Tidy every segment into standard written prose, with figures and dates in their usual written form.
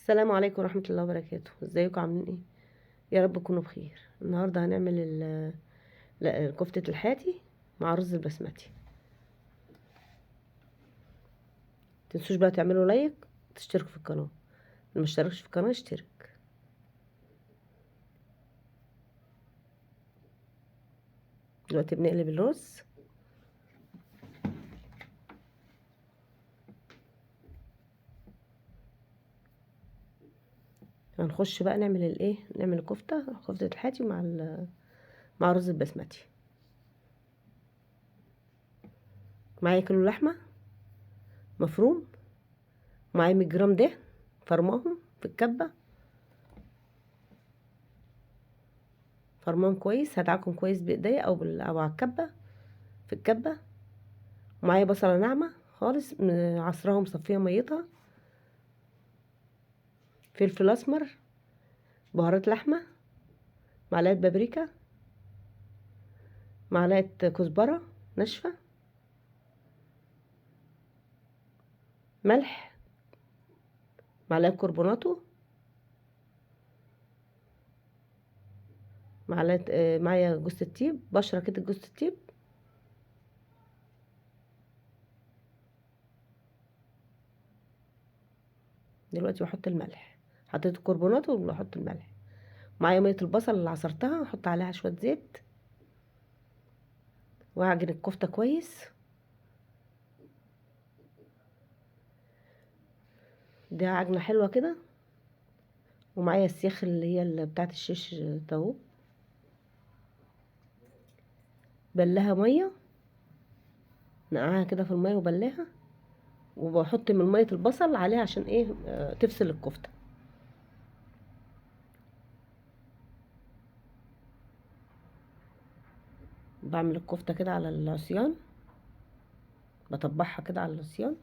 السلام عليكم ورحمة الله وبركاته. ازيكم عاملين ايه؟ يا رب تكونوا بخير. النهارده هنعمل كفتة الحاتي مع رز البسمتي. متنسوش بقى تعملوا لايك، تشتركوا في القناة. اللي ما اشتركش في القناة اشترك. دلوقتي بنقلب الرز. هنخش بقى نعمل نعمل كفتة الحاتي مع رز البسمتي. معايا كيلو لحمة مفروم، معايا 100 جرام دهن فرماهم في الكبة. فرمان كويس، هدعكم كويس بايديا او على الكبة، في الكبة. ومعايا بصلة ناعمة خالص عصراها ومصفية ميتها، فلفل اسمر، بهارات لحمة، معلقة بابريكا، معلقة كزبرة ناشفة، ملح، معلقة كربوناتو، معلقة معايا جوز الطيب، بشرة كده جوز الطيب. دلوقتي بحط الملح، حطيت الكربوناتو وبحط الملح. معايا مية البصل اللي عصرتها، احط عليها شوية زيت واعجن الكفتة كويس. دي عجنة حلوة كده. ومعايا السيخ اللي هي بتاعت الشيش طاووق، بلها مية، نقعها كده في المية وبلاها، وبحط من مية البصل عليها عشان ايه تفصل الكفتة. بعمل الكفتة كده على العصيان، بطبعها كده على العصيان.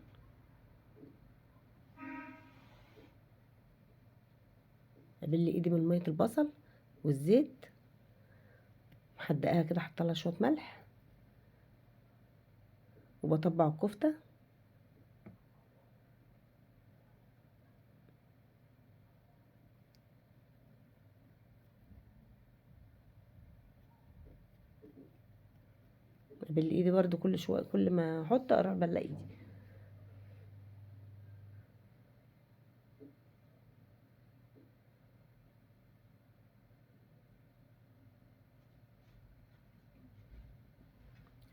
ابل ايدي من مية البصل والزيت، محدقاها كده، حط لها شوية ملح، وبطبع الكفتة. ابل ايدي برضو كل شوية، كل ما احط اروح بلا ايدي.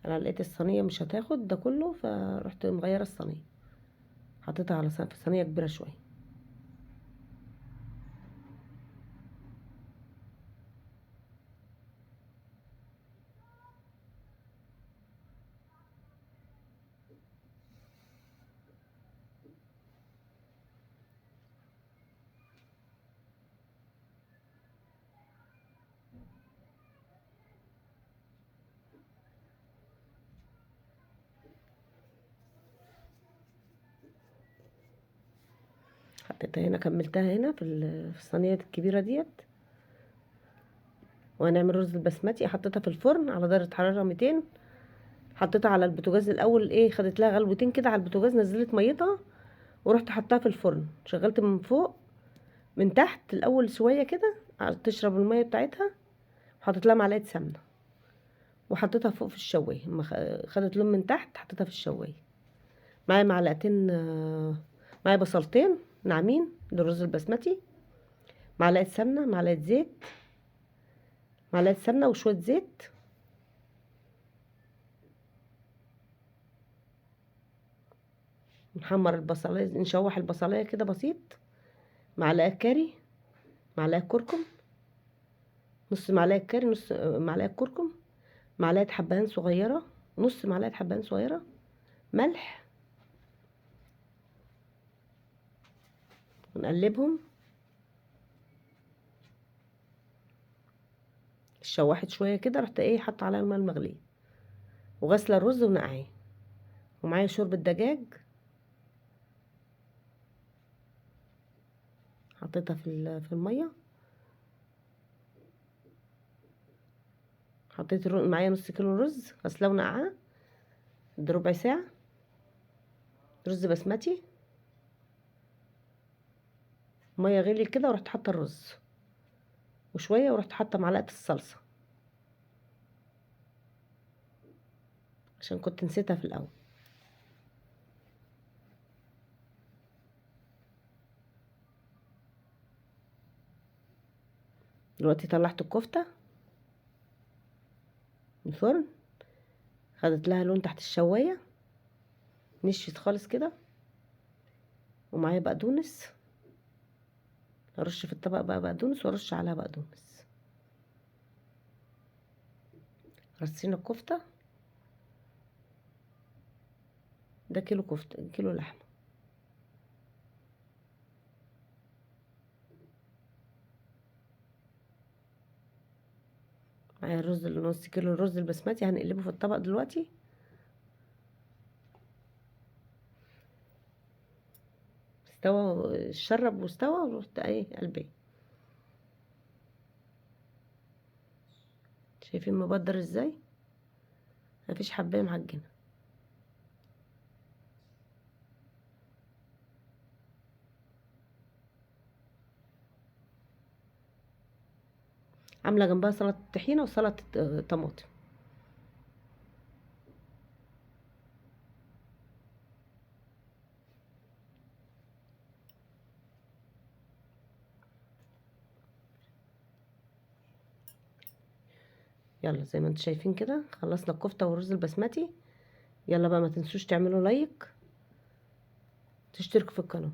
انا لقيت الصينية مش هتاخد ده كله، فرحت مغيرة الصينية، حطيتها على في صينية كبيرة شوية. حطيتها هنا، كملتها هنا في الصينية الكبيرة ديت. وهنعمل رز البسمتي، حطيتها في الفرن على درجة حرارة 200. حطيتها على البوتاجاز الاول، خدت لها غلوتين كده على البوتاجاز، نزلت ميتها، ورحت حطها في الفرن. شغلت من فوق، من تحت الاول شويه كده تشرب الميه بتاعتها. حطيت لها معلقه سمنه، وحطيتها فوق في الشوايه. اما خدت لون من تحت، حطيتها في الشوايه. معايا معلقتين معايا بصلتين ناعمين للرز البسمتي، معلقه سمنه، معلقه زيت، معلقه سمنه وشويه زيت. نحمر البصلايه، نشوح البصلايه كده بسيط. معلقه كاري، معلقه كركم، نص معلقه كاري، نص معلقه كركم، معلقه حبهان صغيره، نص معلقه حبهان صغيره، ملح. ونقلبهم. شوحت شويه كده، رحت حاطه عليها الماء المغلي، وغسله الرز ونقعاه. ومعايا شوربه دجاج، حطيتها في الميه. حطيت معايا نص كيلو رز غسلاه ونقعاه، ده ربع ساعه. رز بسمتي. ميه غليت كده ورحت حاطه الرز وشويه، ورحت حاطه معلقه الصلصه عشان كنت نسيتها في الاول. دلوقتي طلعت الكفته من الفرن، خدت لها لون تحت الشوايه، نشفت خالص كده، ومعايا بقدونس، ارش في الطبق بقى بقدونس وارش عليها بقدونس. رصينا الكفته، ده كيلو كفته، كيلو لحمه. معايا الرز، نص كيلو الرز البسمتي هنقلبه في الطبق دلوقتي. استوى، شرب واستوى، ورحت ايه قلبي. شايفين مبدر ازاي؟ مفيش حبايه معجنه. عامله جنبها سلطه طحينه وسلطه طماطم. يلا زي ما انتم شايفين كده خلصنا الكفته والرز البسمتي. يلا بقى ما تنسوش تعملوا لايك، تشتركوا في القناه.